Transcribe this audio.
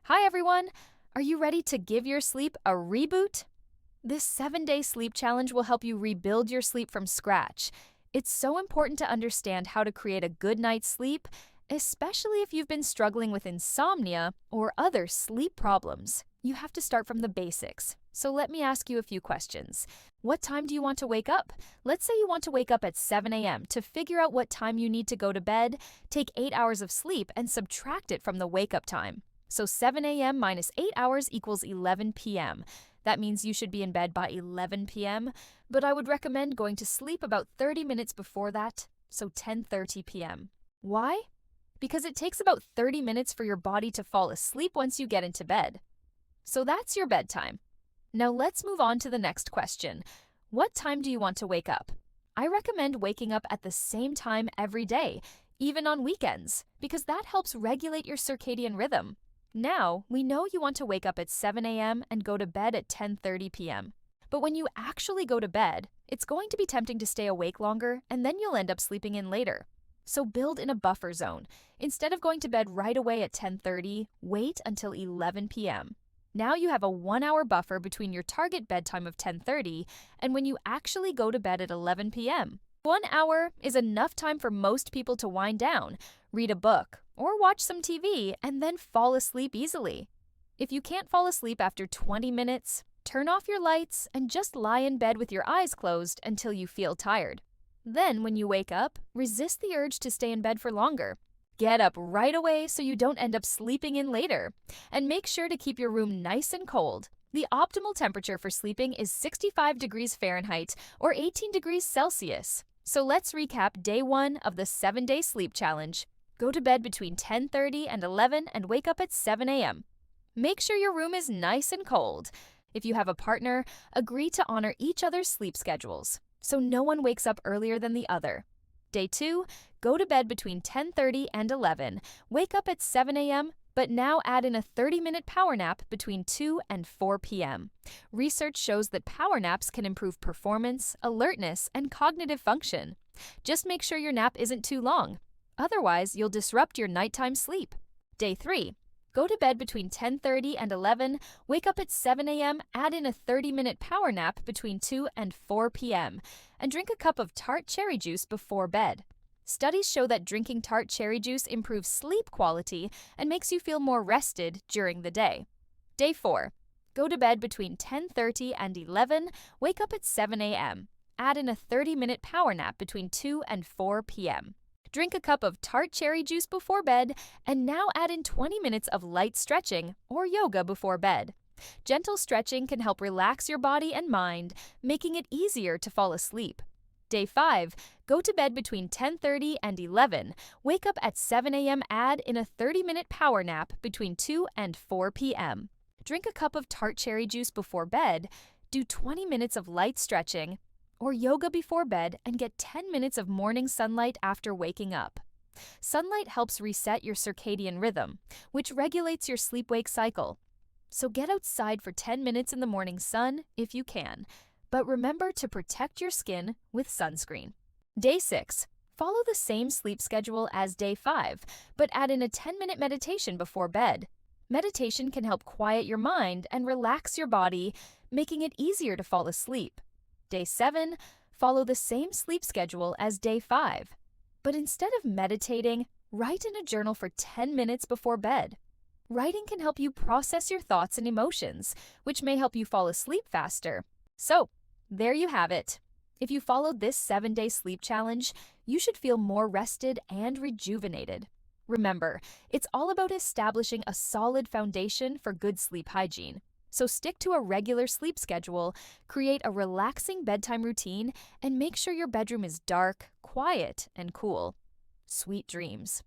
Hi everyone! Are you ready to give your sleep a reboot? This 7-day sleep challenge will help you rebuild your sleep from scratch. It's so important to understand how to create a good night's sleep, especially if you've been struggling with insomnia or other sleep problems. You have to start from the basics. So let me ask you a few questions. What time do you want to wake up? Let's say you want to wake up at 7 a.m. To figure out what time you need to go to bed, take 8 hours of sleep and subtract it from the wake-up time. So 7 a.m. minus 8 hours equals 11 p.m. That means you should be in bed by 11 p.m., but I would recommend going to sleep about 30 minutes before that, so 10:30 p.m. Why? Because it takes about 30 minutes for your body to fall asleep once you get into bed. So that's your bedtime. Now let's move on to the next question. What time do you want to wake up? I recommend waking up at the same time every day, even on weekends, because that helps regulate your circadian rhythm. Now, we know you want to wake up at 7 a.m. and go to bed at 10:30 p.m. But when you actually go to bed, it's going to be tempting to stay awake longer, and then you'll end up sleeping in later. So build in a buffer zone. Instead of going to bed right away at 10:30, wait until 11 p.m. Now you have a 1-hour buffer between your target bedtime of 10:30 and when you actually go to bed at 11 p.m. 1 hour is enough time for most people to wind down, read a book, or watch some TV, and then fall asleep easily. If you can't fall asleep after 20 minutes, turn off your lights and just lie in bed with your eyes closed until you feel tired. Then, when you wake up, resist the urge to stay in bed for longer. Get up right away so you don't end up sleeping in later. And make sure to keep your room nice and cold. The optimal temperature for sleeping is 65 degrees Fahrenheit or 18 degrees Celsius. So let's recap day 1 of the 7-day sleep challenge. Go to bed between 10:30 and 11 and wake up at 7 a.m. Make sure your room is nice and cold. If you have a partner, agree to honor each other's sleep schedules, so no one wakes up earlier than the other. Day 2, go to bed between 10:30 and 11. Wake up at 7 a.m., but now add in a 30-minute power nap between 2 and 4 p.m. Research shows that power naps can improve performance, alertness, and cognitive function. Just make sure your nap isn't too long. Otherwise, you'll disrupt your nighttime sleep. Day 3. Go to bed between 10:30 and 11, wake up at 7 a.m., add in a 30-minute power nap between 2 and 4 p.m., and drink a cup of tart cherry juice before bed. Studies show that drinking tart cherry juice improves sleep quality and makes you feel more rested during the day. Day 4. Go to bed between 10:30 and 11, wake up at 7 a.m., add in a 30-minute power nap between 2 and 4 p.m. Drink a cup of tart cherry juice before bed, and now add in 20 minutes of light stretching or yoga before bed. Gentle stretching can help relax your body and mind, making it easier to fall asleep. Day 5. Go to bed between 10:30 and 11. Wake up at 7 a.m. Add in a 30-minute power nap between 2 and 4 p.m. Drink a cup of tart cherry juice before bed. Do 20 minutes of light stretching or yoga before bed and get 10 minutes of morning sunlight after waking up. Sunlight helps reset your circadian rhythm, which regulates your sleep-wake cycle. So get outside for 10 minutes in the morning sun if you can, but remember to protect your skin with sunscreen. Day 6. Follow the same sleep schedule as day 5, but add in a 10-minute meditation before bed. Meditation can help quiet your mind and relax your body, making it easier to fall asleep. Day 7. Follow the same sleep schedule as day 5, but instead of meditating, write in a journal for 10 minutes before bed. Writing can help you process your thoughts and emotions, which may help you fall asleep faster. So, there you have it. If you followed this 7-day sleep challenge, you should feel more rested and rejuvenated. Remember, it's all about establishing a solid foundation for good sleep hygiene. So stick to a regular sleep schedule, create a relaxing bedtime routine, and make sure your bedroom is dark, quiet, and cool. Sweet dreams.